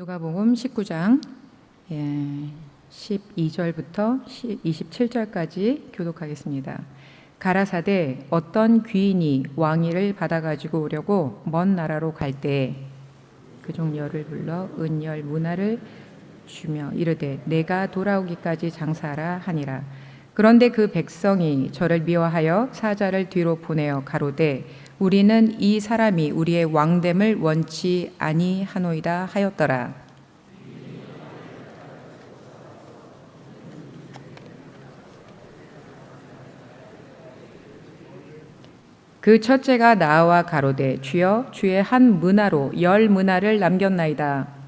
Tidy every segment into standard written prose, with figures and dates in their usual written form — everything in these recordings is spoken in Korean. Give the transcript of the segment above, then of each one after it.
누가복음 19장 12절부터 27절까지 교독하겠습니다. 가라사대 어떤 귀인이 왕위를 받아가지고 오려고 먼 나라로 갈 때에 그 종 열을 불러 은열 문화를 주며 이르되 내가 돌아오기까지 장사하라 하니라. 그런데 그 백성이 저를 미워하여 사자를 뒤로 보내어 가로되 우리는 이 사람이 우리의 왕됨을 원치 아니하노이다 하였더라. 그 첫째가 나와 가로되 주여 주의 한 문화로 10 문화를 남겼나이다.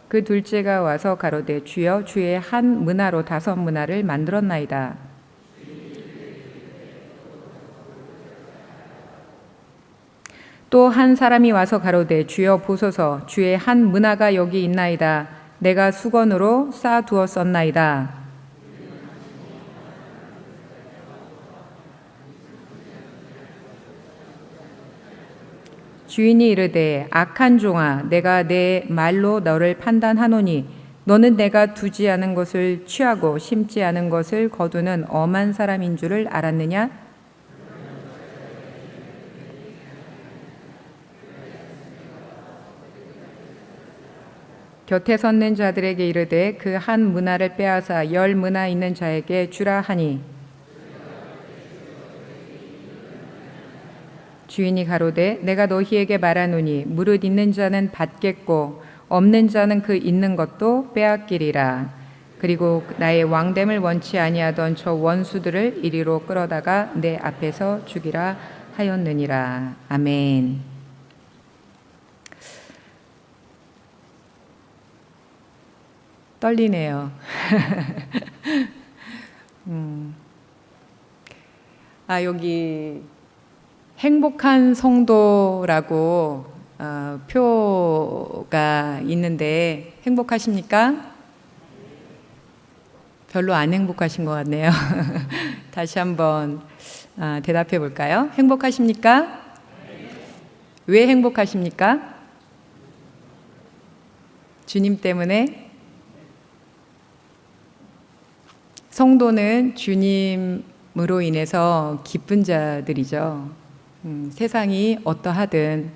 그 둘째가 와서 가로되 주여 주의 한 문화로 5 문화를 만들었나이다. 또 한 사람이 와서 가로되 주여 보소서 주의 한 문화가 여기 있나이다. 내가 수건으로 쌓아두었었나이다. 주인이 이르되 악한 종아 내가 내 말로 너를 판단하노니 너는 내가 두지 않은 것을 취하고 심지 않은 것을 거두는 엄한 사람인 줄을 알았느냐? 곁에 섰는 자들에게 이르되 그 한 문화를 빼앗아 10 문화 있는 자에게 주라 하니 주인이 가로되 내가 너희에게 말하노니 무릇 있는 자는 받겠고 없는 자는 그 있는 것도 빼앗기리라. 그리고 나의 왕됨을 원치 아니하던 저 원수들을 이리로 끌어다가 내 앞에서 죽이라 하였느니라. 아멘. 떨리네요. 여기 행복한 성도라고 표가 있는데 행복하십니까? 별로 안 행복하신 것 같네요. 다시 한번 대답해 볼까요? 행복하십니까? 왜 행복하십니까? 주님 때문에? 성도는 주님으로 인해서 기쁜 자들이죠. 세상이 어떠하든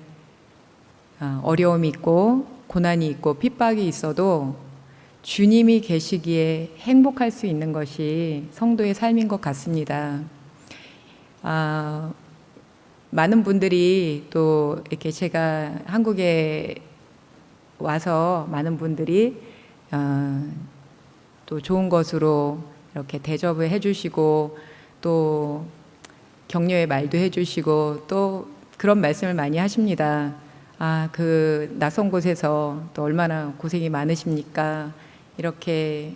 어려움이 있고 고난이 있고 핍박이 있어도 주님이 계시기에 행복할 수 있는 것이 성도의 삶인 것 같습니다. 많은 분들이 또 이렇게 제가 한국에 와서 많은 분들이 또 좋은 것으로 이렇게 대접을 해주시고 또 격려의 말도 해주시고 또 그런 말씀을 많이 하십니다. 그 낯선 곳에서 또 얼마나 고생이 많으십니까? 이렇게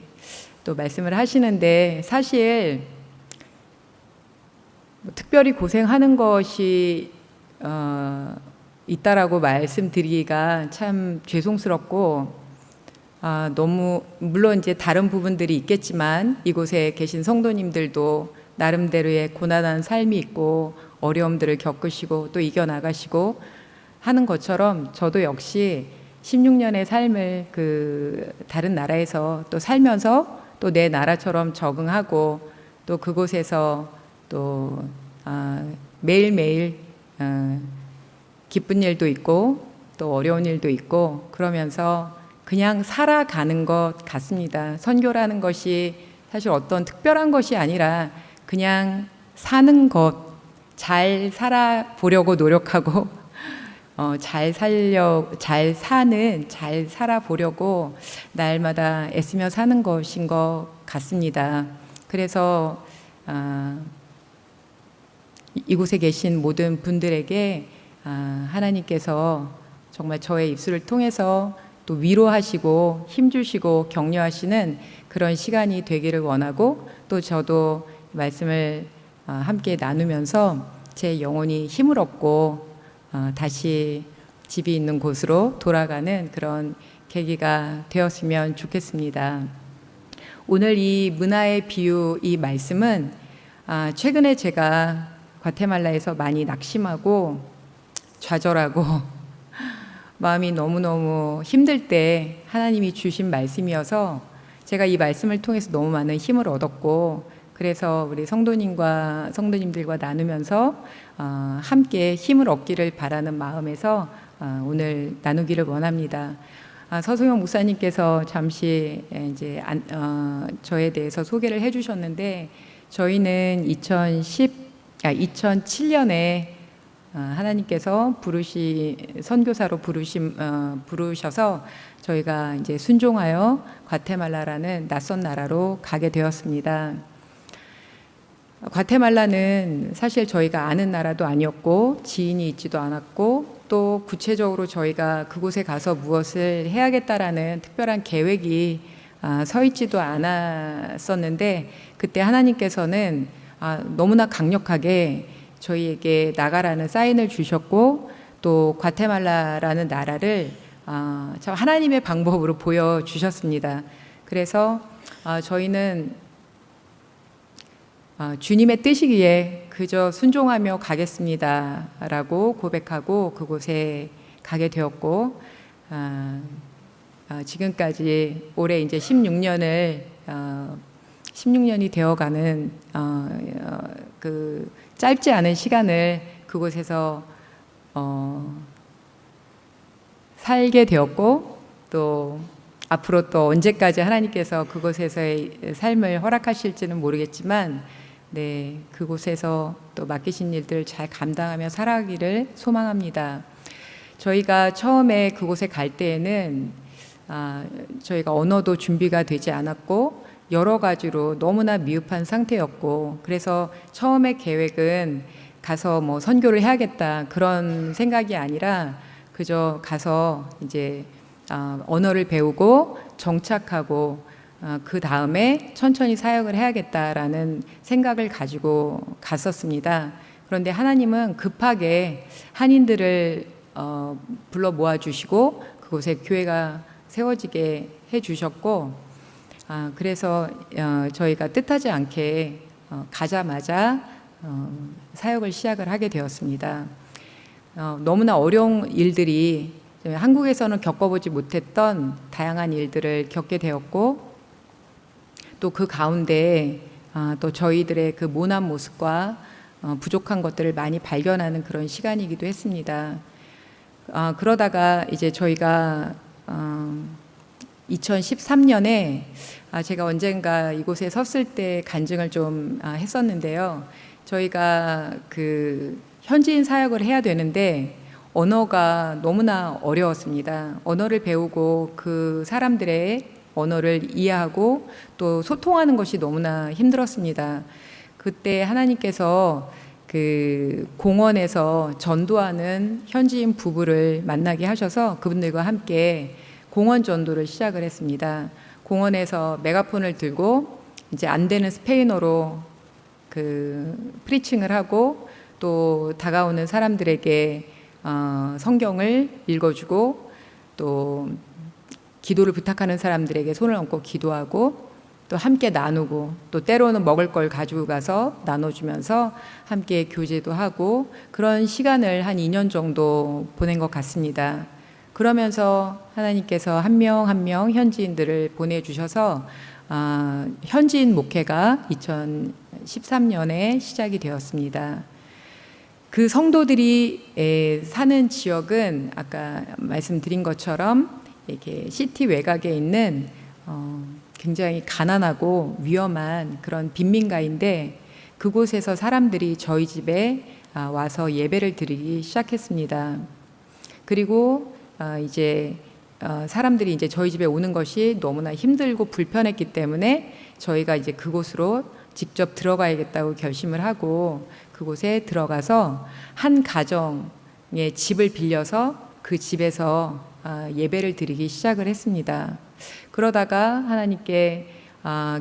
또 말씀을 하시는데 사실 특별히 고생하는 것이 있다라고 말씀드리기가 참 죄송스럽고 너무 물론 이제 다른 부분들이 있겠지만 이곳에 계신 성도님들도 나름대로의 고난한 삶이 있고 어려움들을 겪으시고 또 이겨나가시고 하는 것처럼 저도 역시 16년의 삶을 그 다른 나라에서 또 살면서 또 내 나라처럼 적응하고 또 그곳에서 또 매일매일 기쁜 일도 있고 또 어려운 일도 있고 그러면서 그냥 살아가는 것 같습니다. 선교라는 것이 사실 어떤 특별한 것이 아니라 그냥 사는 것, 잘 살아보려고 노력하고 잘 살아보려고 날마다 애쓰며 사는 것인 것 같습니다. 그래서 이곳에 계신 모든 분들에게 하나님께서 정말 저의 입술을 통해서 또 위로하시고 힘주시고 격려하시는 그런 시간이 되기를 원하고 또 저도 말씀을 함께 나누면서 제 영혼이 힘을 얻고 다시 집이 있는 곳으로 돌아가는 그런 계기가 되었으면 좋겠습니다. 오늘 이 문화의 비유 이 말씀은 최근에 제가 과테말라에서 많이 낙심하고 좌절하고 마음이 너무너무 힘들 때 하나님이 주신 말씀이어서 제가 이 말씀을 통해서 너무 많은 힘을 얻었고, 그래서 우리 성도님들과 나누면서 함께 힘을 얻기를 바라는 마음에서 오늘 나누기를 원합니다. 서소영 목사님께서 잠시 이제 저에 대해서 소개를 해주셨는데, 저희는 2007년에 하나님께서 선교사로 부르셔서 저희가 이제 순종하여 과테말라라는 낯선 나라로 가게 되었습니다. 과테말라는 사실 저희가 아는 나라도 아니었고 지인이 있지도 않았고, 또 구체적으로 저희가 그곳에 가서 무엇을 해야겠다라는 특별한 계획이 서 있지도 않았었는데, 그때 하나님께서는 너무나 강력하게 저희에게 나가라는 사인을 주셨고, 또 과테말라라는 나라를 참 하나님의 방법으로 보여주셨습니다. 그래서 저희는 주님의 뜻이기에 그저 순종하며 가겠습니다 라고 고백하고 그곳에 가게 되었고, 지금까지 올해 이제 16년이 되어가는 그 짧지 않은 시간을 그곳에서 살게 되었고, 또 앞으로 또 언제까지 하나님께서 그곳에서의 삶을 허락하실지는 모르겠지만, 그곳에서 또 맡기신 일들 잘 감당하며 살아가기를 소망합니다. 저희가 처음에 그곳에 갈 때에는 저희가 언어도 준비가 되지 않았고 여러 가지로 너무나 미흡한 상태였고, 그래서 처음에 계획은 가서 뭐 선교를 해야겠다 그런 생각이 아니라 그저 가서 이제 언어를 배우고 정착하고 그 다음에 천천히 사역을 해야겠다라는 생각을 가지고 갔었습니다. 그런데 하나님은 급하게 한인들을 불러 모아주시고 그곳에 교회가 세워지게 해주셨고, 그래서 저희가 뜻하지 않게 가자마자 사역을 시작을 하게 되었습니다. 너무나 어려운 일들이 한국에서는 겪어보지 못했던 다양한 일들을 겪게 되었고, 또 그 가운데 또 저희들의 그 모난 모습과 부족한 것들을 많이 발견하는 그런 시간이기도 했습니다. 그러다가 이제 저희가 2013년에 제가 언젠가 이곳에 섰을 때 간증을 좀 했었는데요. 저희가 그 현지인 사역을 해야 되는데 언어가 너무나 어려웠습니다. 언어를 배우고 그 사람들의 언어를 이해하고 또 소통하는 것이 너무나 힘들었습니다. 그때 하나님께서 그 공원에서 전도하는 현지인 부부를 만나게 하셔서 그분들과 함께 공원 전도를 시작을 했습니다. 공원에서 메가폰을 들고 이제 안 되는 스페인어로 그 프리칭을 하고, 또 다가오는 사람들에게 성경을 읽어주고, 또 기도를 부탁하는 사람들에게 손을 얹고 기도하고, 또 함께 나누고, 또 때로는 먹을 걸 가지고 가서 나눠주면서 함께 교제도 하고, 그런 시간을 한 2년 정도 보낸 것 같습니다. 그러면서 하나님께서 한 명 한 명 현지인들을 보내주셔서 현지인 목회가 2013년에 시작이 되었습니다. 그 성도들이 사는 지역은 아까 말씀드린 것처럼 이렇게 시티 외곽에 있는 굉장히 가난하고 위험한 그런 빈민가인데, 그곳에서 사람들이 저희 집에 와서 예배를 드리기 시작했습니다. 그리고 이제 사람들이 이제 저희 집에 오는 것이 너무나 힘들고 불편했기 때문에 저희가 이제 그곳으로 직접 들어가야겠다고 결심을 하고 그곳에 들어가서 한 가정의 집을 빌려서 그 집에서 예배를 드리기 시작을 했습니다. 그러다가 하나님께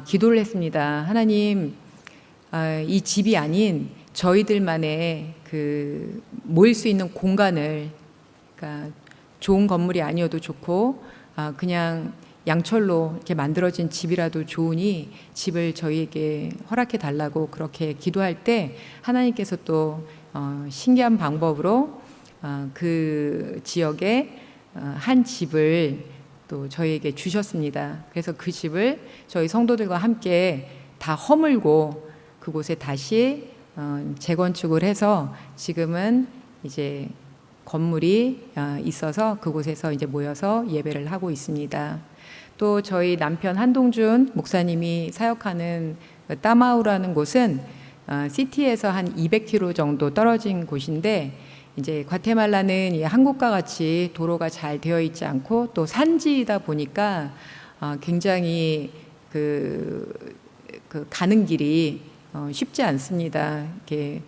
기도를 했습니다. 하나님, 이 집이 아닌 저희들만의 그 모일 수 있는 공간을, 그러니까 좋은 건물이 아니어도 좋고 그냥 양철로 이렇게 만들어진 집이라도 좋으니 집을 저희에게 허락해 달라고 그렇게 기도할 때 하나님께서 또 신기한 방법으로 그 지역에 한 집을 또 저희에게 주셨습니다. 그래서 그 집을 저희 성도들과 함께 다 허물고 그곳에 다시 재건축을 해서 지금은 이제 건물이 있어서 그곳에서 이제 모여서 예배를 하고 있습니다. 또 저희 남편 한동준 목사님이 사역하는 따마우라는 곳은 시티에서 한 200km 정도 떨어진 곳인데 이제 과테말라는 한국과 같이 도로가 잘 되어 있지 않고 또 산지이다 보니까 굉장히 그 가는 길이 쉽지 않습니다. 이렇게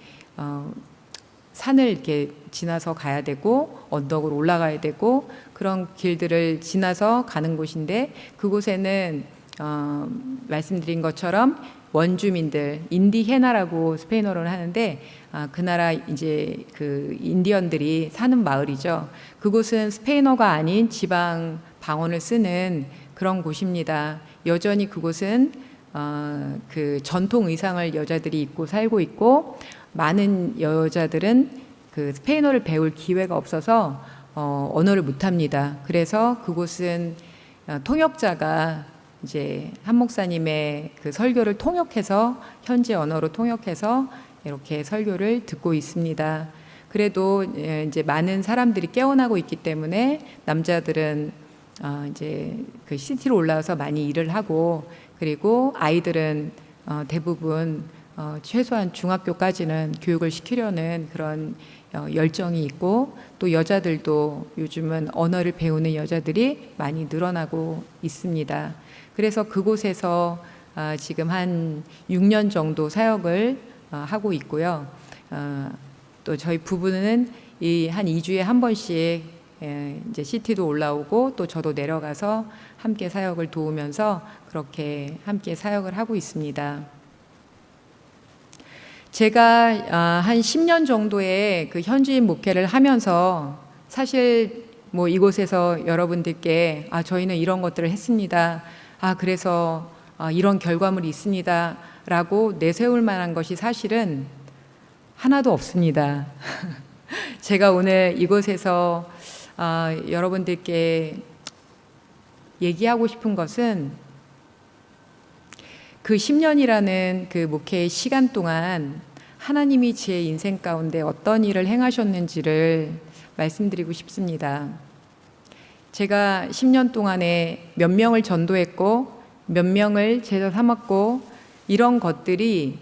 산을 이렇게 지나서 가야 되고 언덕을 올라가야 되고 그런 길들을 지나서 가는 곳인데 그곳에는 말씀드린 것처럼 원주민들 인디헤나라고 스페인어로는 하는데 그 나라 이제 그 인디언들이 사는 마을이죠. 그곳은 스페인어가 아닌 지방 방언을 쓰는 그런 곳입니다. 여전히 그곳은 그 전통 의상을 여자들이 입고 살고 있고 많은 여자들은 그 스페인어를 배울 기회가 없어서 언어를 못합니다. 그래서 그곳은 통역자가 이제 한 목사님의 그 설교를 통역해서 현지 언어로 통역해서 이렇게 설교를 듣고 있습니다. 그래도 이제 많은 사람들이 깨어나고 있기 때문에 남자들은 이제 그 시티로 올라와서 많이 일을 하고 그리고 아이들은 대부분 최소한 중학교까지는 교육을 시키려는 그런 열정이 있고 또 여자들도 요즘은 언어를 배우는 여자들이 많이 늘어나고 있습니다. 그래서 그곳에서 지금 한 6년 정도 사역을 하고 있고요. 또 저희 부부는 한 2주에 한 번씩 이제 시티도 올라오고 또 저도 내려가서 함께 사역을 도우면서 그렇게 함께 사역을 하고 있습니다. 제가 한 10년 정도의 그 현지인 목회를 하면서 사실 뭐 이곳에서 여러분들께 저희는 이런 것들을 했습니다. 그래서 이런 결과물이 있습니다. 라고 내세울 만한 것이 사실은 하나도 없습니다. 제가 오늘 이곳에서 여러분들께 얘기하고 싶은 것은 그 10년이라는 그 목회의 시간 동안 하나님이 제 인생 가운데 어떤 일을 행하셨는지를 말씀드리고 싶습니다. 제가 10년 동안에 몇 명을 전도했고 몇 명을 제자 삼았고 이런 것들이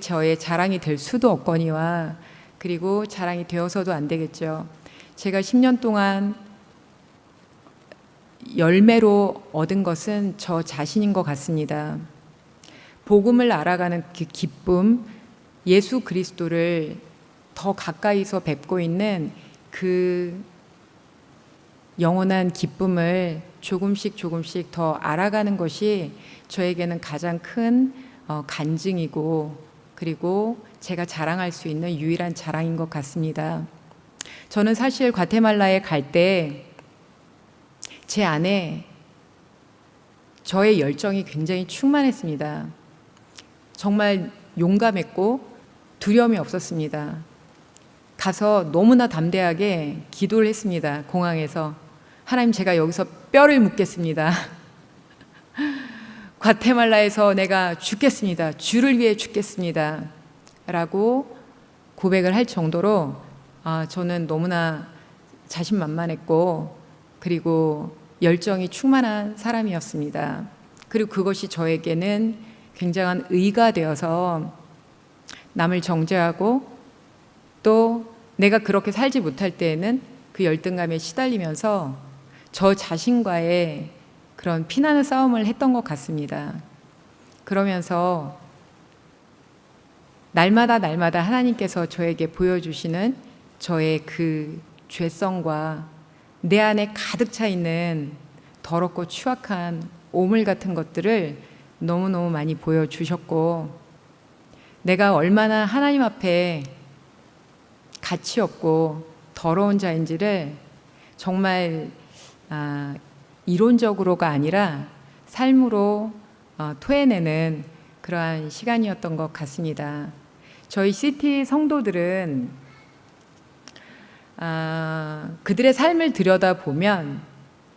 저의 자랑이 될 수도 없거니와 그리고 자랑이 되어서도 안 되겠죠. 제가 10년 동안 열매로 얻은 것은 저 자신인 것 같습니다. 복음을 알아가는 그 기쁨, 예수 그리스도를 더 가까이서 뵙고 있는 그 영원한 기쁨을 조금씩 더 알아가는 것이 저에게는 가장 큰 간증이고 그리고 제가 자랑할 수 있는 유일한 자랑인 것 같습니다. 저는 사실 과테말라에 갈 때 제 안에 저의 열정이 굉장히 충만했습니다. 정말 용감했고 두려움이 없었습니다. 가서 너무나 담대하게 기도를 했습니다. 공항에서 하나님, 제가 여기서 뼈를 묻겠습니다. 과테말라에서 내가 죽겠습니다. 주를 위해 죽겠습니다. 라고 고백을 할 정도로 저는 너무나 자신만만했고 그리고 열정이 충만한 사람이었습니다. 그리고 그것이 저에게는 굉장한 의가 되어서 남을 정죄하고 또 내가 그렇게 살지 못할 때에는 그 열등감에 시달리면서 저 자신과의 그런 피나는 싸움을 했던 것 같습니다. 그러면서 날마다 하나님께서 저에게 보여주시는 저의 그 죄성과 내 안에 가득 차 있는 더럽고 추악한 오물 같은 것들을 너무너무 많이 보여주셨고 내가 얼마나 하나님 앞에 가치 없고 더러운 자인지를 정말 이론적으로가 아니라 삶으로 토해내는 그러한 시간이었던 것 같습니다. 저희 시티 성도들은 그들의 삶을 들여다보면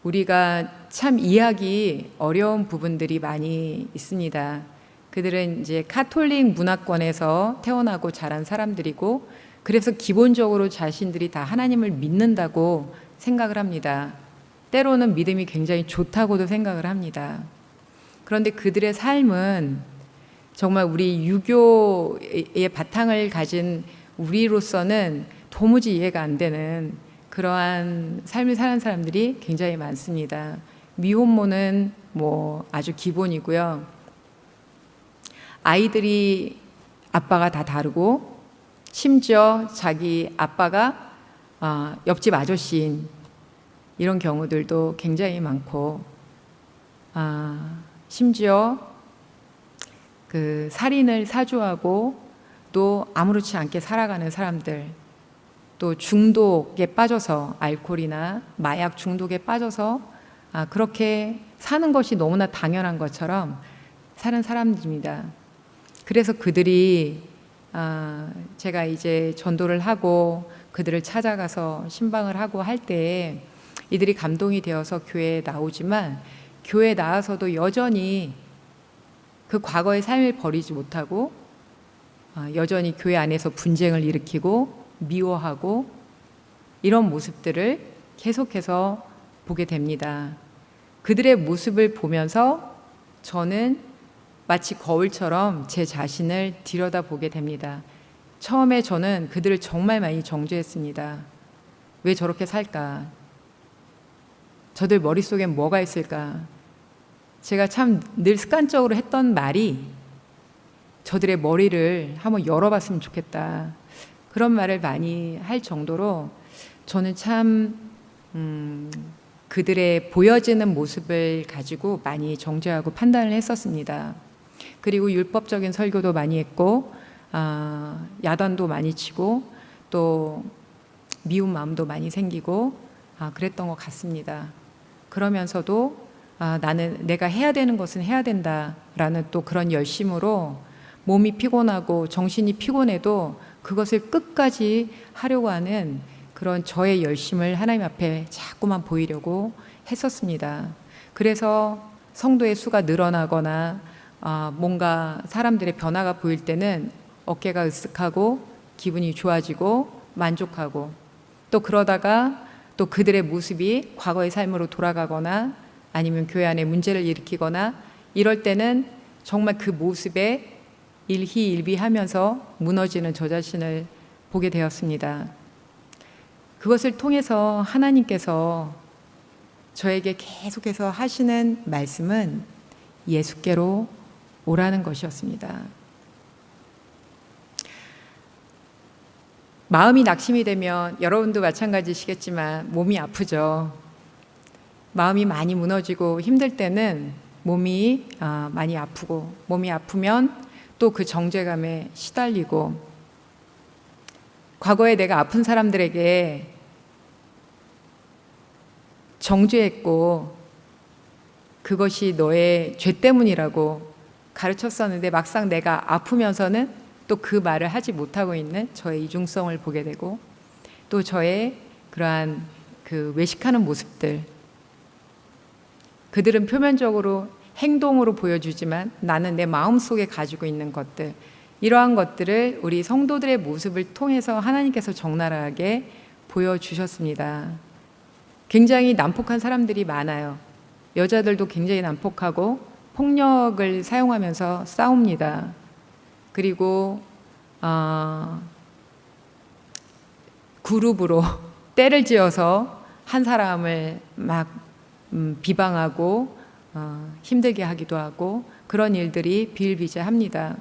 우리가 참 이해하기 어려운 부분들이 많이 있습니다. 그들은 이제 카톨릭 문화권에서 태어나고 자란 사람들이고, 그래서 기본적으로 자신들이 다 하나님을 믿는다고 생각을 합니다. 때로는 믿음이 굉장히 좋다고도 생각을 합니다. 그런데 그들의 삶은 정말 우리 유교의 바탕을 가진 우리로서는 도무지 이해가 안 되는 그러한 삶을 사는 사람들이 굉장히 많습니다. 미혼모는 뭐 아주 기본이고요. 아이들이 아빠가 다 다르고, 심지어 자기 아빠가 옆집 아저씨인 이런 경우들도 굉장히 많고, 심지어 그 살인을 사주하고 또 아무렇지 않게 살아가는 사람들, 또 중독에 빠져서, 알코올이나 마약 중독에 빠져서 그렇게 사는 것이 너무나 당연한 것처럼 사는 사람들입니다. 그래서 그들이 제가 이제 전도를 하고 그들을 찾아가서 신방을 하고 할 때 이들이 감동이 되어서 교회에 나오지만, 교회에 나와서도 여전히 그 과거의 삶을 버리지 못하고 여전히 교회 안에서 분쟁을 일으키고 미워하고, 이런 모습들을 계속해서 보게 됩니다. 그들의 모습을 보면서 저는 마치 거울처럼 제 자신을 들여다보게 됩니다. 처음에 저는 그들을 정말 많이 정죄했습니다. 왜 저렇게 살까? 저들 머릿속엔 뭐가 있을까? 제가 참 늘 습관적으로 했던 말이, 저들의 머리를 한번 열어봤으면 좋겠다, 그런 말을 많이 할 정도로 저는 참 그들의 보여지는 모습을 가지고 많이 정죄하고 판단을 했었습니다. 그리고 율법적인 설교도 많이 했고, 야단도 많이 치고, 또 미운 마음도 많이 생기고 그랬던 것 같습니다. 그러면서도 나는 내가 해야 되는 것은 해야 된다라는 또 그런 열심으로 몸이 피곤하고 정신이 피곤해도 그것을 끝까지 하려고 하는 그런 저의 열심을 하나님 앞에 자꾸만 보이려고 했었습니다. 그래서 성도의 수가 늘어나거나 뭔가 사람들의 변화가 보일 때는 어깨가 으쓱하고 기분이 좋아지고 만족하고, 또 그러다가 또 그들의 모습이 과거의 삶으로 돌아가거나 아니면 교회 안에 문제를 일으키거나 이럴 때는 정말 그 모습에 일희일비하면서 무너지는 저 자신을 보게 되었습니다. 그것을 통해서 하나님께서 저에게 계속해서 하시는 말씀은 예수께로 오라는 것이었습니다. 마음이 낙심이 되면 여러분도 마찬가지시겠지만 몸이 아프죠. 마음이 많이 무너지고 힘들 때는 몸이 많이 아프고, 몸이 아프면 또 그 정죄감에 시달리고, 과거에 내가 아픈 사람들에게 정죄했고 그것이 너의 죄 때문이라고 가르쳤었는데, 막상 내가 아프면서는 또 그 말을 하지 못하고 있는 저의 이중성을 보게 되고, 또 저의 그러한 그 외식하는 모습들, 그들은 표면적으로 행동으로 보여주지만 나는 내 마음속에 가지고 있는 것들, 이러한 것들을 우리 성도들의 모습을 통해서 하나님께서 적나라하게 보여주셨습니다. 굉장히 난폭한 사람들이 많아요. 여자들도 굉장히 난폭하고 폭력을 사용하면서 싸웁니다. 그리고 그룹으로 때를 지어서 한 사람을 막 비방하고 힘들게 하기도 하고, 그런 일들이 비일비재합니다.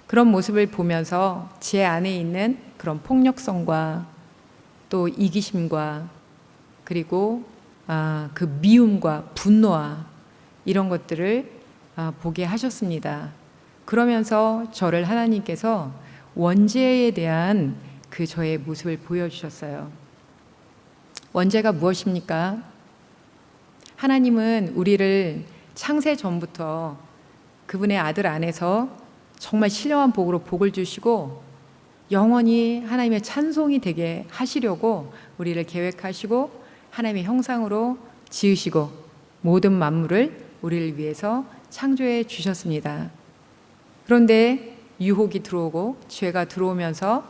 그런 모습을 보면서 제 안에 있는 그런 폭력성과 또 이기심과, 그리고 그 미움과 분노와 이런 것들을 보게 하셨습니다. 그러면서 저를 하나님께서 원죄에 대한 그 저의 모습을 보여주셨어요. 원죄가 무엇입니까? 하나님은 우리를 창세 전부터 그분의 아들 안에서 정말 신령한 복으로 복을 주시고 영원히 하나님의 찬송이 되게 하시려고 우리를 계획하시고 하나님의 형상으로 지으시고 모든 만물을 우리를 위해서 창조해 주셨습니다. 그런데 유혹이 들어오고 죄가 들어오면서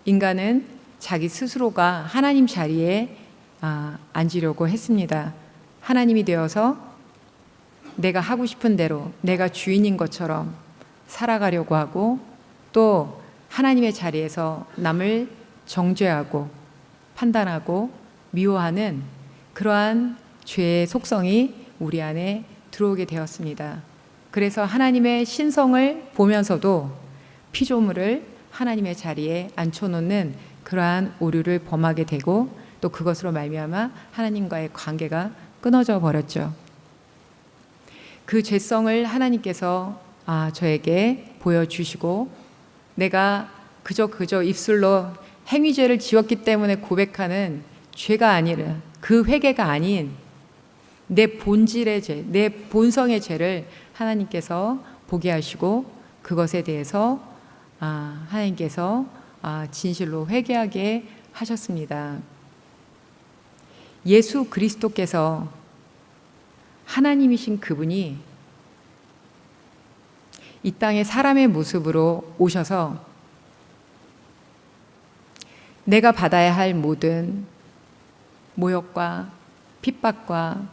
인간은 자기 스스로가 하나님 자리에 앉으려고 했습니다. 하나님이 되어서 내가 하고 싶은 대로 내가 주인인 것처럼 살아가려고 하고 또 하나님의 자리에서 남을 정죄하고 판단하고 미워하는 그러한 죄의 속성이 우리 안에 들어오게 되었습니다. 그래서 하나님의 신성을 보면서도 피조물을 하나님의 자리에 앉혀놓는 그러한 오류를 범하게 되고 또 그것으로 말미암아 하나님과의 관계가 끊어져 버렸죠. 그 죄성을 하나님께서 저에게 보여주시고 내가 그저 입술로 행위죄를 지었기 때문에 고백하는 죄가 아니라 그 회개가 아닌 내 본질의 죄, 내 본성의 죄를 하나님께서 보게 하시고 그것에 대해서 하나님께서 진실로 회개하게 하셨습니다. 예수 그리스도께서 하나님이신 그분이 이 땅에 사람의 모습으로 오셔서 내가 받아야 할 모든 모욕과 핍박과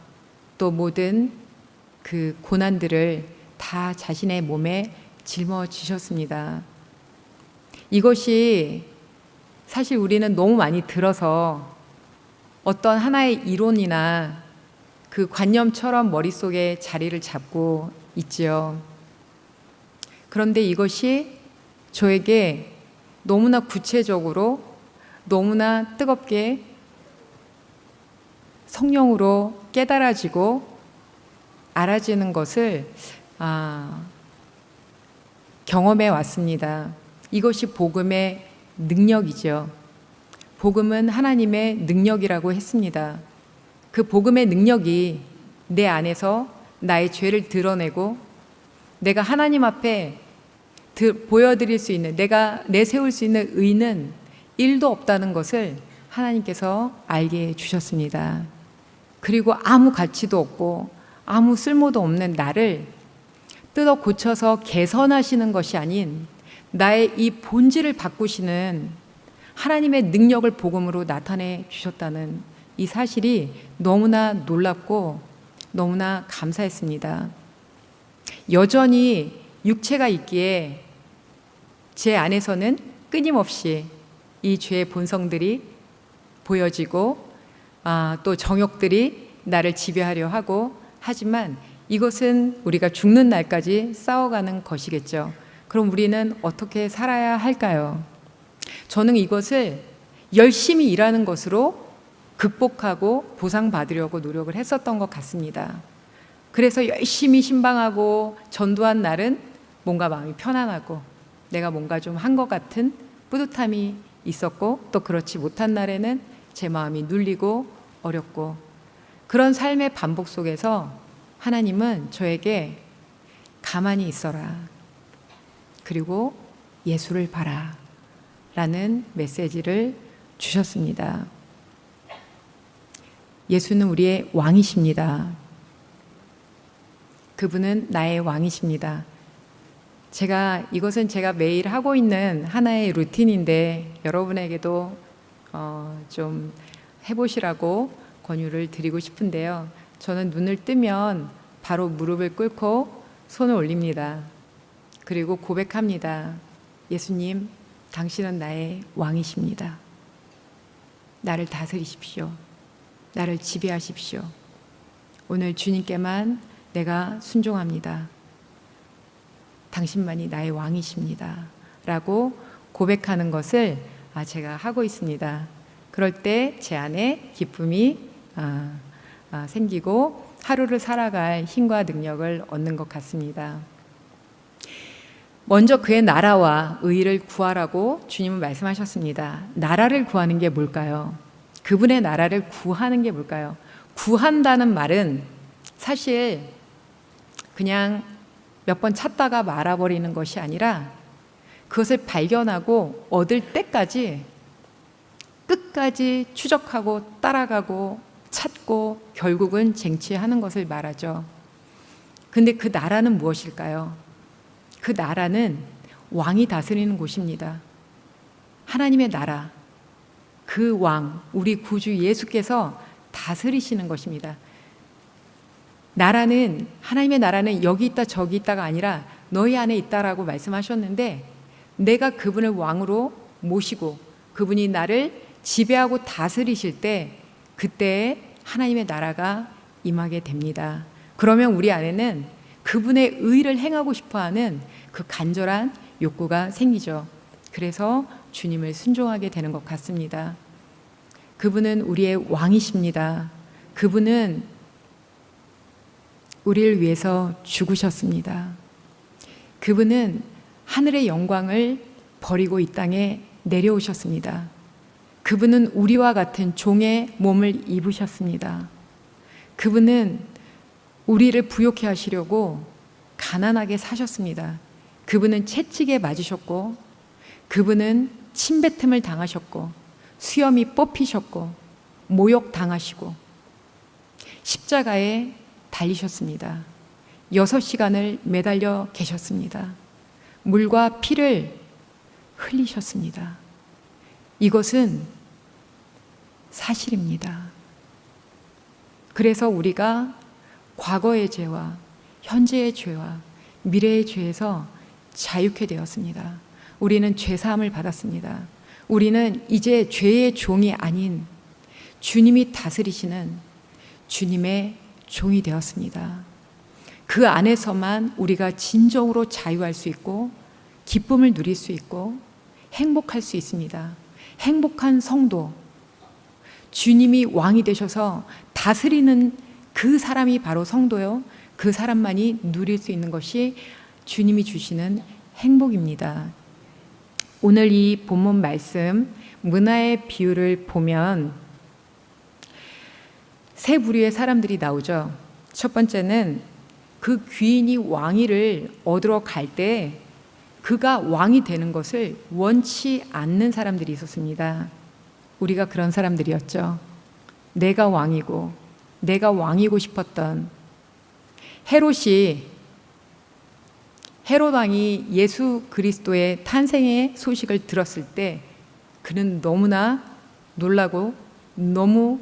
또 모든 그 고난들을 다 자신의 몸에 짊어지셨습니다. 이것이 사실 우리는 너무 많이 들어서 어떤 하나의 이론이나 그 관념처럼 머릿속에 자리를 잡고 있지요. 그런데 이것이 저에게 너무나 구체적으로 너무나 뜨겁게 성령으로 깨달아지고 알아지는 것을 경험해 왔습니다. 이것이 복음의 능력이죠. 복음은 하나님의 능력이라고 했습니다. 그 복음의 능력이 내 안에서 나의 죄를 드러내고 내가 하나님 앞에 보여드릴 수 있는, 내가 내세울 수 있는 의는 1도 없다는 것을 하나님께서 알게 해주셨습니다. 그리고 아무 가치도 없고 아무 쓸모도 없는 나를 뜯어 고쳐서 개선하시는 것이 아닌 나의 이 본질을 바꾸시는 하나님의 능력을 복음으로 나타내 주셨다는 이 사실이 너무나 놀랍고 너무나 감사했습니다. 여전히 육체가 있기에 제 안에서는 끊임없이 이 죄의 본성들이 보여지고 또 정욕들이 나를 지배하려 하고 하지만 이것은 우리가 죽는 날까지 싸워가는 것이겠죠. 그럼 우리는 어떻게 살아야 할까요? 저는 이것을 열심히 일하는 것으로 극복하고 보상받으려고 노력을 했었던 것 같습니다. 그래서 열심히 신방하고 전도한 날은 뭔가 마음이 편안하고 내가 뭔가 좀 한 것 같은 뿌듯함이 있었고 또 그렇지 못한 날에는 제 마음이 눌리고 어렵고 그런 삶의 반복 속에서 하나님은 저에게 가만히 있어라. 그리고 예수를 봐라. 라는 메시지를 주셨습니다. 예수는 우리의 왕이십니다. 그분은 나의 왕이십니다. 이것은 제가 매일 하고 있는 하나의 루틴인데 여러분에게도 좀 해보시라고 권유를 드리고 싶은데요. 저는 눈을 뜨면 바로 무릎을 꿇고 손을 올립니다. 그리고 고백합니다. 예수님, 당신은 나의 왕이십니다. 나를 다스리십시오. 나를 지배하십시오. 오늘 주님께만 내가 순종합니다. 당신만이 나의 왕이십니다. 라고 고백하는 것을 제가 하고 있습니다. 그럴 때 제 안에 기쁨이 생기고 하루를 살아갈 힘과 능력을 얻는 것 같습니다. 먼저 그의 나라와 의를 구하라고 주님은 말씀하셨습니다. 나라를 구하는 게 뭘까요? 그분의 나라를 구하는 게 뭘까요? 구한다는 말은 사실 그냥 몇 번 찾다가 말아버리는 것이 아니라 그것을 발견하고 얻을 때까지 끝까지 추적하고 따라가고 찾고 결국은 쟁취하는 것을 말하죠. 근데 그 나라는 무엇일까요? 그 나라는 왕이 다스리는 곳입니다. 하나님의 나라, 그 왕, 우리 구주 예수께서 다스리시는 것입니다. 나라는, 하나님의 나라는 여기 있다 저기 있다가 아니라 너희 안에 있다라고 말씀하셨는데, 내가 그분을 왕으로 모시고 그분이 나를 지배하고 다스리실 때, 그때 하나님의 나라가 임하게 됩니다. 그러면 우리 안에는 그분의 의를 행하고 싶어하는 그 간절한 욕구가 생기죠. 그래서 주님을 순종하게 되는 것 같습니다. 그분은 우리의 왕이십니다. 그분은 우리를 위해서 죽으셨습니다. 그분은 하늘의 영광을 버리고 이 땅에 내려오셨습니다. 그분은 우리와 같은 종의 몸을 입으셨습니다. 그분은 우리를 부욕해 하시려고 가난하게 사셨습니다. 그분은 채찍에 맞으셨고, 그분은 침뱉음을 당하셨고, 수염이 뽑히셨고, 모욕 당하시고, 십자가에 달리셨습니다. 6시간을 매달려 계셨습니다. 물과 피를 흘리셨습니다. 이것은 사실입니다. 그래서 우리가 과거의 죄와 현재의 죄와 미래의 죄에서 자유케 되었습니다. 우리는 죄사함을 받았습니다. 우리는 이제 죄의 종이 아닌 주님이 다스리시는 주님의 종이 되었습니다. 그 안에서만 우리가 진정으로 자유할 수 있고 기쁨을 누릴 수 있고 행복할 수 있습니다. 행복한 성도, 주님이 왕이 되셔서 다스리는 그 사람이 바로 성도요. 그 사람만이 누릴 수 있는 것이 주님이 주시는 행복입니다. 오늘 이 본문 말씀 문화의 비유를 보면 세 부류의 사람들이 나오죠. 첫 번째는 그 귀인이 왕위를 얻으러 갈 때 그가 왕이 되는 것을 원치 않는 사람들이 있었습니다. 우리가 그런 사람들이었죠. 내가 왕이고 내가 왕이고 싶었던 헤롯 왕이 예수 그리스도의 탄생의 소식을 들었을 때 그는 너무나 놀라고 너무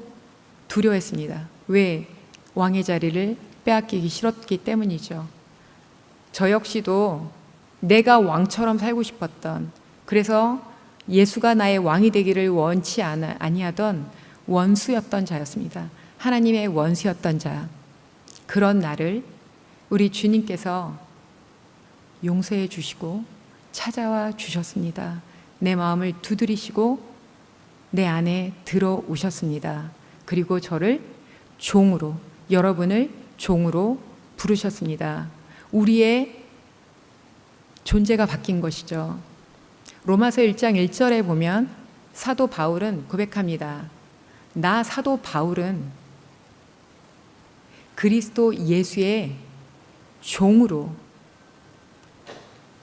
두려워했습니다. 왜? 왕의 자리를 빼앗기기 싫었기 때문이죠. 저 역시도 내가 왕처럼 살고 싶었던, 그래서 예수가 나의 왕이 되기를 원치 아니하던 원수였던 자였습니다. 하나님의 원수였던 자. 그런 나를 우리 주님께서 용서해 주시고 찾아와 주셨습니다. 내 마음을 두드리시고 내 안에 들어오셨습니다. 그리고 저를 종으로, 여러분을 종으로 부르셨습니다. 우리의 존재가 바뀐 것이죠. 로마서 1장 1절에 보면 사도 바울은 고백합니다. 나 사도 바울은 그리스도 예수의 종으로,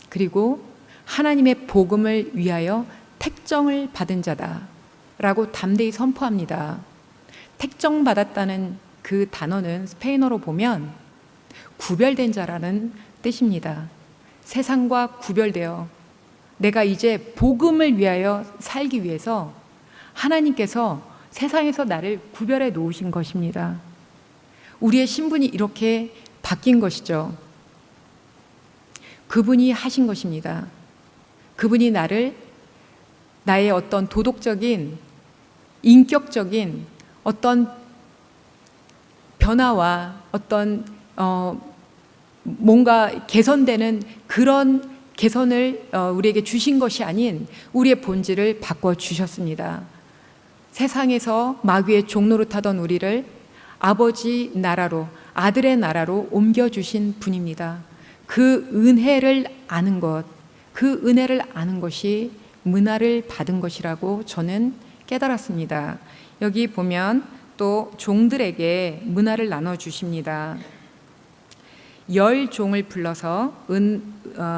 그리고 하나님의 복음을 위하여 택정을 받은 자다 라고 담대히 선포합니다. 택정받았다는 그 단어는 스페인어로 보면 구별된 자라는 뜻입니다. 세상과 구별되어 내가 이제 복음을 위하여 살기 위해서 하나님께서 세상에서 나를 구별해 놓으신 것입니다. 우리의 신분이 이렇게 바뀐 것이죠. 그분이 하신 것입니다. 그분이 나의 어떤 도덕적인, 인격적인 어떤 변화와 어떤 뭔가 개선되는 그런 개선을 우리에게 주신 것이 아닌 우리의 본질을 바꿔주셨습니다. 세상에서 마귀의 종노릇하던 우리를 아버지 나라로, 아들의 나라로 옮겨주신 분입니다. 그 은혜를 아는 것, 그 은혜를 아는 것이 문화를 받은 것이라고 저는 깨달았습니다. 여기 보면 또 종들에게 문화를 나눠 주십니다. 10종을 불러서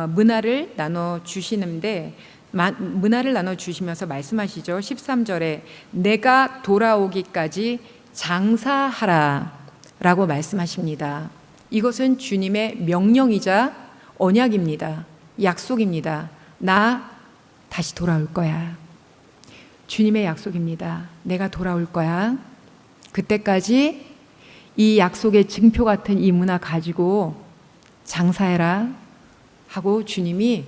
문화를 나눠 주시는데, 문화를 나눠 주시면서 말씀하시죠. 13절에 내가 돌아오기까지 장사하라 라고 말씀하십니다. 이것은 주님의 명령이자 언약입니다. 약속입니다. 나 다시 돌아올 거야. 주님의 약속입니다. 내가 돌아올 거야. 그때까지 이 약속의 증표 같은 이 문화 가지고 장사해라 하고 주님이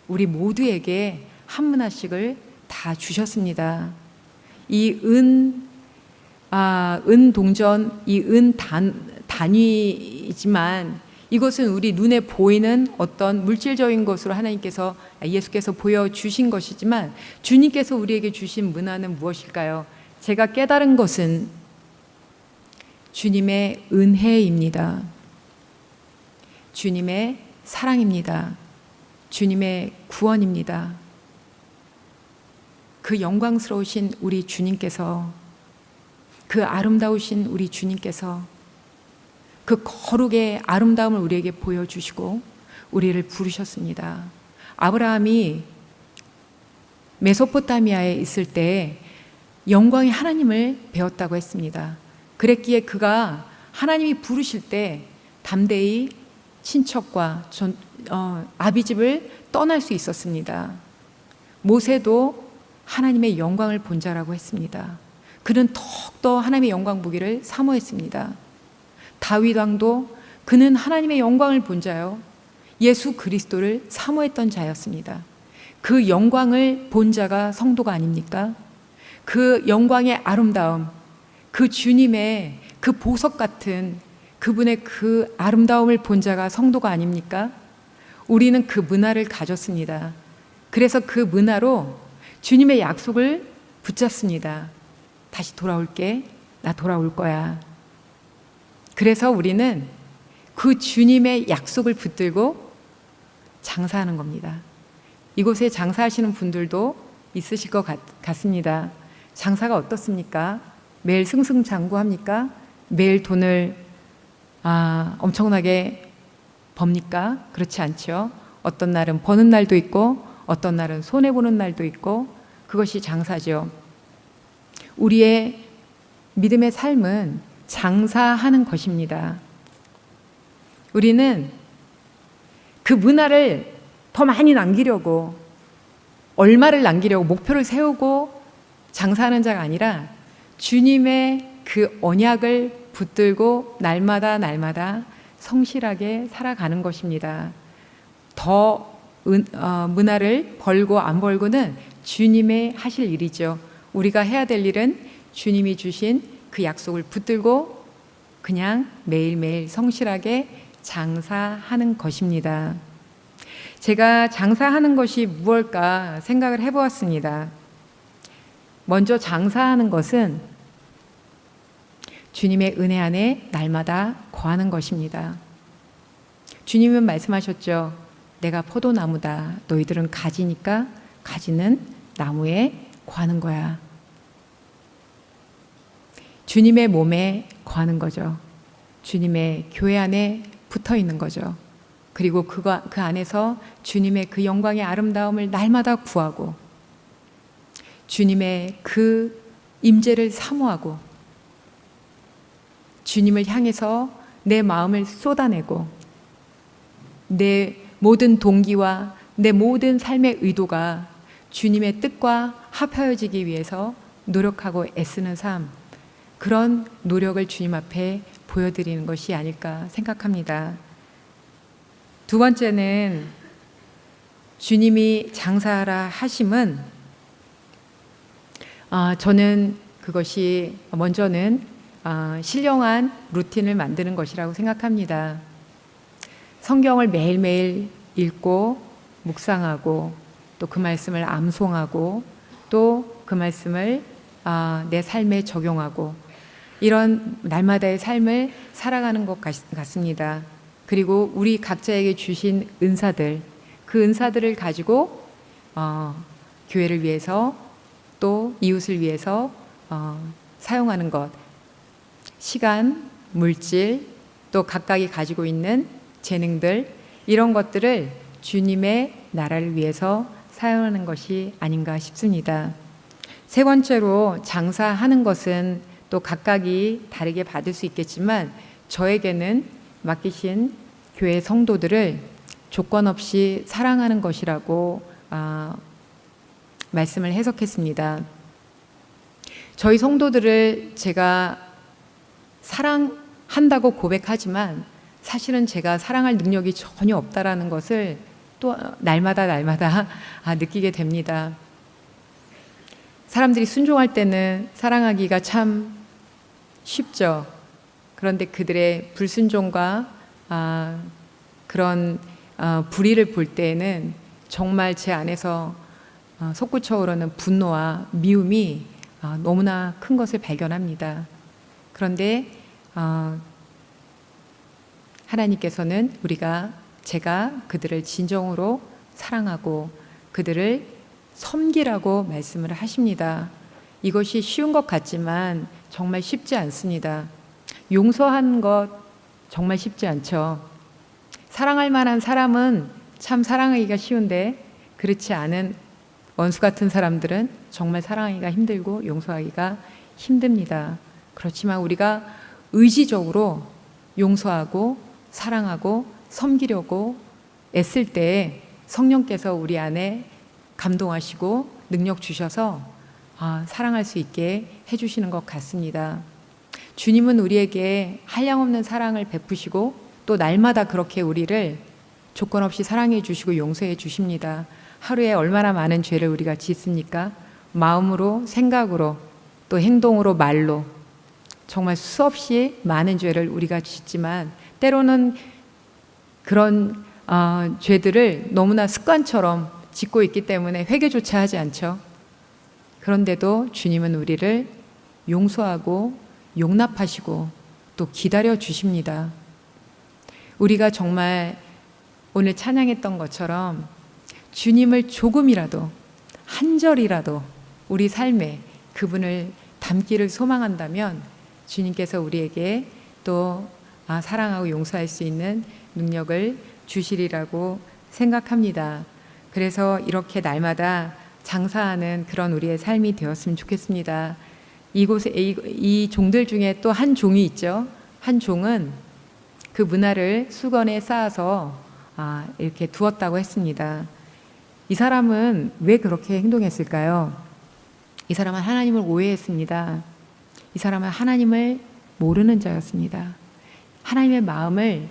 우리 모두에게 한 문화씩을 다 주셨습니다. 이 은동전, 이 단위이지만 이것은 우리 눈에 보이는 어떤 물질적인 것으로 예수께서 보여주신 것이지만, 주님께서 우리에게 주신 문화는 무엇일까요? 제가 깨달은 것은 주님의 은혜입니다. 주님의 사랑입니다. 주님의 구원입니다. 그 영광스러우신 우리 주님께서, 그 아름다우신 우리 주님께서 그 거룩의 아름다움을 우리에게 보여주시고 우리를 부르셨습니다. 아브라함이 메소포타미아에 있을 때 영광의 하나님을 배웠다고 했습니다. 그랬기에 그가 하나님이 부르실 때 담대히 친척과 아비집을 떠날 수 있었습니다. 모세도 하나님의 영광을 본 자라고 했습니다. 그는 더욱더 하나님의 영광 보기를 사모했습니다. 다윗 왕도 그는 하나님의 영광을 본 자요, 예수 그리스도를 사모했던 자였습니다. 그 영광을 본 자가 성도가 아닙니까? 그 영광의 아름다움, 그 주님의 그 보석 같은 그분의 그 아름다움을 본 자가 성도가 아닙니까? 우리는 그 문화를 가졌습니다. 그래서 그 문화로 주님의 약속을 붙잡습니다. 다시 돌아올게. 나 돌아올 거야. 그래서 우리는 그 주님의 약속을 붙들고 장사하는 겁니다. 이곳에 장사하시는 분들도 있으실 것 같습니다. 장사가 어떻습니까? 매일 승승장구합니까? 매일 돈을 엄청나게 법니까? 그렇지 않죠. 어떤 날은 버는 날도 있고 어떤 날은 손해보는 날도 있고, 그것이 장사죠. 우리의 믿음의 삶은 장사하는 것입니다. 우리는 그 문화를 더 많이 남기려고, 얼마를 남기려고 목표를 세우고 장사하는 자가 아니라 주님의 그 언약을 붙들고 날마다 성실하게 살아가는 것입니다. 더 문화를 벌고 안 벌고는 주님의 하실 일이죠. 우리가 해야 될 일은 주님이 주신 그 약속을 붙들고 그냥 매일매일 성실하게 장사하는 것입니다. 제가 장사하는 것이 무엇일까 생각을 해보았습니다. 먼저 장사하는 것은 주님의 은혜 안에 날마다 거하는 것입니다. 주님은 말씀하셨죠. 내가 포도나무다. 너희들은 가지니까 가지는 나무에 거하는 거야. 주님의 몸에 거하는 거죠. 주님의 교회 안에 붙어 있는 거죠. 그리고 그 안에서 주님의 그 영광의 아름다움을 날마다 구하고 주님의 그 임재를 사모하고 주님을 향해서 내 마음을 쏟아내고 내 모든 동기와 내 모든 삶의 의도가 주님의 뜻과 합하여지기 위해서 노력하고 애쓰는 삶, 그런 노력을 주님 앞에 보여드리는 것이 아닐까 생각합니다. 두 번째는 주님이 장사하라 하심은 저는 그것이 먼저는 신령한 루틴을 만드는 것이라고 생각합니다. 성경을 매일매일 읽고 묵상하고 또 그 말씀을 암송하고 또 그 말씀을 내 삶에 적용하고 이런 날마다의 삶을 살아가는 것 같습니다. 그리고 우리 각자에게 주신 은사들, 그 은사들을 가지고 교회를 위해서 또 이웃을 위해서 사용하는 것, 시간, 물질, 또 각각이 가지고 있는 재능들, 이런 것들을 주님의 나라를 위해서 사용하는 것이 아닌가 싶습니다. 세 번째로, 장사하는 것은 또 각각이 다르게 받을 수 있겠지만 저에게는 맡기신 교회 성도들을 조건 없이 사랑하는 것이라고 말씀을 해석했습니다. 저희 성도들을 제가 사랑한다고 고백하지만 사실은 제가 사랑할 능력이 전혀 없다라는 것을 또 날마다 느끼게 됩니다. 사람들이 순종할 때는 사랑하기가 참 쉽죠. 그런데 그들의 불순종과 그런 불의를 볼 때에는 정말 제 안에서 솟구쳐 오르는 분노와 미움이 너무나 큰 것을 발견합니다. 그런데 하나님께서는 제가 그들을 진정으로 사랑하고 그들을 섬기라고 말씀을 하십니다. 이것이 쉬운 것 같지만 정말 쉽지 않습니다. 용서하는 것 정말 쉽지 않죠. 사랑할 만한 사람은 참 사랑하기가 쉬운데 그렇지 않은 원수 같은 사람들은 정말 사랑하기가 힘들고 용서하기가 힘듭니다. 그렇지만 우리가 의지적으로 용서하고 사랑하고 섬기려고 애쓸 때 성령께서 우리 안에 감동하시고 능력 주셔서 사랑할 수 있게 해주시는 것 같습니다. 주님은 우리에게 한량없는 사랑을 베푸시고 또 날마다 그렇게 우리를 조건 없이 사랑해 주시고 용서해 주십니다. 하루에 얼마나 많은 죄를 우리가 짓습니까? 마음으로, 생각으로, 또 행동으로, 말로 정말 수없이 많은 죄를 우리가 짓지만 때로는 그런 죄들을 너무나 습관처럼 짓고 있기 때문에 회개조차 하지 않죠. 그런데도 주님은 우리를 용서하고 용납하시고 또 기다려 주십니다. 우리가 정말 오늘 찬양했던 것처럼 주님을 조금이라도, 한 절이라도 우리 삶에 그분을 담기를 소망한다면 주님께서 우리에게 또 사랑하고 용서할 수 있는 능력을 주시리라고 생각합니다. 그래서 이렇게 날마다 장사하는 그런 우리의 삶이 되었으면 좋겠습니다. 이 종들 중에 또 한 종이 있죠. 한 종은 그 문화를 수건에 쌓아서 이렇게 두었다고 했습니다. 이 사람은 왜 그렇게 행동했을까요? 이 사람은 하나님을 오해했습니다. 이 사람은 하나님을 모르는 자였습니다. 하나님의 마음을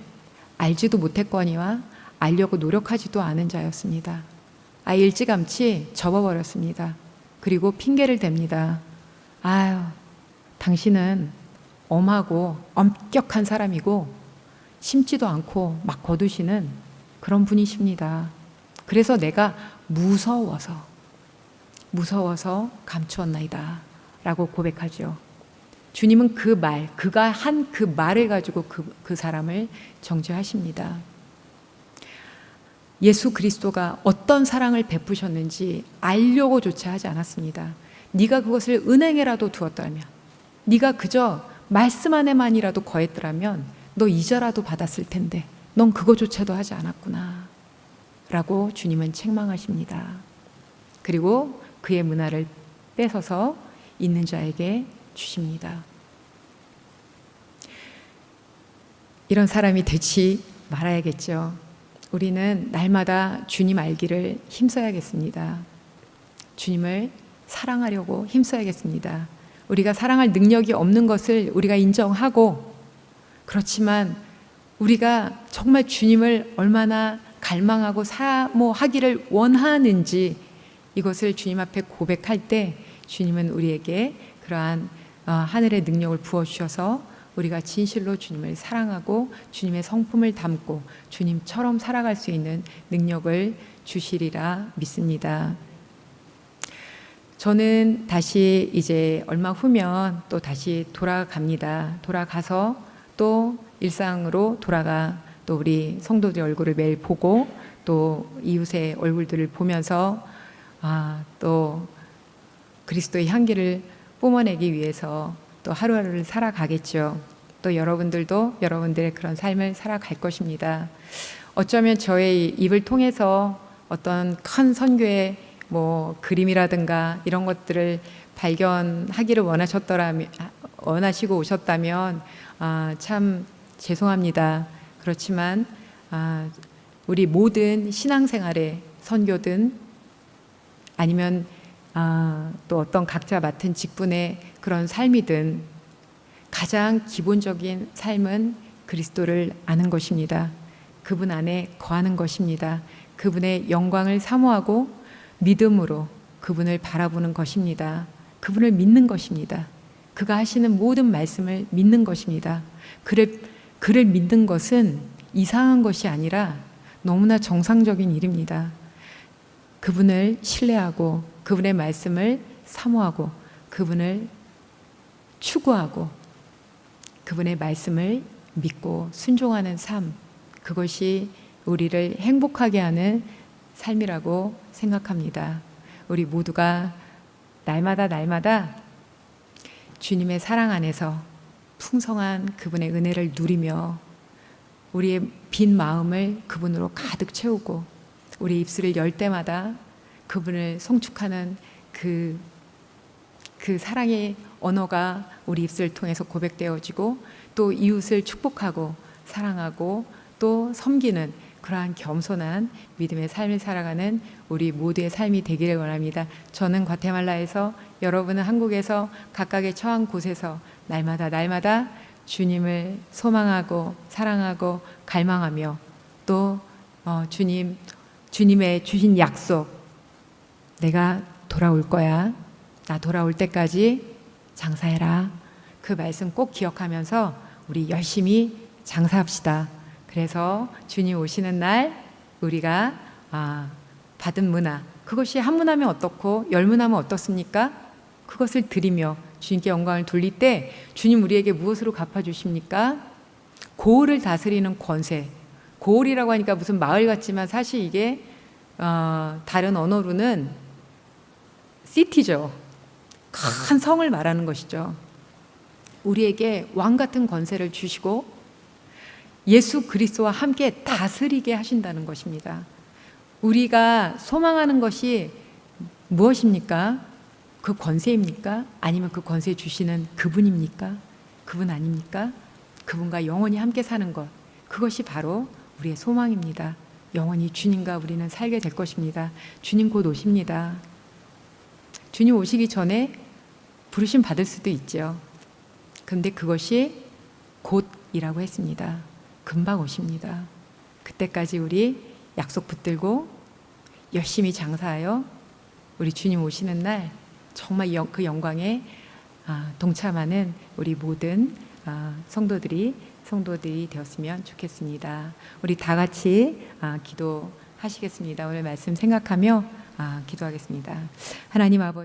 알지도 못했거니와 알려고 노력하지도 않은 자였습니다. 일찌감치 접어버렸습니다. 그리고 핑계를 댑니다. 당신은 엄하고 엄격한 사람이고 심지도 않고 막 거두시는 그런 분이십니다. 그래서 내가 무서워서 감추었나이다 라고 고백하죠. 주님은 그가 한 그 말을 가지고 그 사람을 정죄하십니다. 예수 그리스도가 어떤 사랑을 베푸셨는지 알려고조차 하지 않았습니다. 네가 그것을 은행에라도 두었다면, 네가 그저 말씀 안에만이라도 거했더라면 너 이자라도 받았을 텐데 넌 그거조차도 하지 않았구나 라고 주님은 책망하십니다. 그리고 그의 문화를 뺏어서 있는 자에게 주십니다. 이런 사람이 되지 말아야겠죠. 우리는 날마다 주님 알기를 힘써야겠습니다. 주님을 사랑하려고 힘써야겠습니다. 우리가 사랑할 능력이 없는 것을 우리가 인정하고, 그렇지만 우리가 정말 주님을 얼마나 갈망하고 사모하기를 원하는지 이것을 주님 앞에 고백할 때 주님은 우리에게 그러한 하늘의 능력을 부어주셔서 우리가 진실로 주님을 사랑하고 주님의 성품을 담고 주님처럼 살아갈 수 있는 능력을 주시리라 믿습니다. 저는 다시 이제 얼마 후면 또 다시 돌아갑니다. 돌아가서 또 일상으로 또 우리 성도들의 얼굴을 매일 보고 또 이웃의 얼굴들을 보면서 또 그리스도의 향기를 뿜어내기 위해서 또 하루하루를 살아가겠죠. 또 여러분들도 여러분들의 그런 삶을 살아갈 것입니다. 어쩌면 저의 입을 통해서 어떤 큰 선교의 그림이라든가 이런 것들을 발견하기를 원하시고 오셨다면 참 죄송합니다. 그렇지만 우리 모든 신앙생활의 선교든 아니면 또 어떤 각자 맡은 직분의 그런 삶이든 가장 기본적인 삶은 그리스도를 아는 것입니다. 그분 안에 거하는 것입니다. 그분의 영광을 사모하고 믿음으로 그분을 바라보는 것입니다. 그분을 믿는 것입니다. 그가 하시는 모든 말씀을 믿는 것입니다. 그를 믿는 것은 이상한 것이 아니라 너무나 정상적인 일입니다. 그분을 신뢰하고 그분의 말씀을 사모하고 그분을 추구하고 그분의 말씀을 믿고 순종하는 삶, 그것이 우리를 행복하게 하는 삶이라고 생각합니다. 우리 모두가 날마다 주님의 사랑 안에서 풍성한 그분의 은혜를 누리며 우리의 빈 마음을 그분으로 가득 채우고 우리 입술을 열 때마다 그분을 송축하는 그 사랑의 언어가 우리 입술을 통해서 고백되어지고 또 이웃을 축복하고 사랑하고 또 섬기는 그러한 겸손한 믿음의 삶을 살아가는 우리 모두의 삶이 되기를 원합니다. 저는 과테말라에서, 여러분은 한국에서 각각의 처한 곳에서 날마다 주님을 소망하고 사랑하고 갈망하며 또 주님의 주신 약속, 내가 돌아올 거야, 나 돌아올 때까지 장사해라, 그 말씀 꼭 기억하면서 우리 열심히 장사합시다. 그래서 주님 오시는 날 우리가 받은 문화, 그것이 한 문화면 어떻고 열 문화면 어떻습니까? 그것을 드리며 주님께 영광을 돌릴 때 주님 우리에게 무엇으로 갚아주십니까? 고을을 다스리는 권세. 고을이라고 하니까 무슨 마을 같지만 사실 이게 다른 언어로는 시티죠. 큰 성을 말하는 것이죠. 우리에게 왕 같은 권세를 주시고 예수 그리스도와 함께 다스리게 하신다는 것입니다. 우리가 소망하는 것이 무엇입니까? 그 권세입니까? 아니면 그 권세 주시는 그분입니까? 그분 아닙니까? 그분과 영원히 함께 사는 것, 그것이 바로 우리의 소망입니다. 영원히 주님과 우리는 살게 될 것입니다. 주님 곧 오십니다. 주님 오시기 전에 부르심 받을 수도 있죠. 그런데 그것이 곧이라고 했습니다. 금방 오십니다. 그때까지 우리 약속 붙들고 열심히 장사하여 우리 주님 오시는 날 정말 그 영광에 동참하는 우리 모든 성도들이 되었으면 좋겠습니다. 우리 다 같이 기도하시겠습니다. 오늘 말씀 생각하며 기도하겠습니다. 하나님 아버지,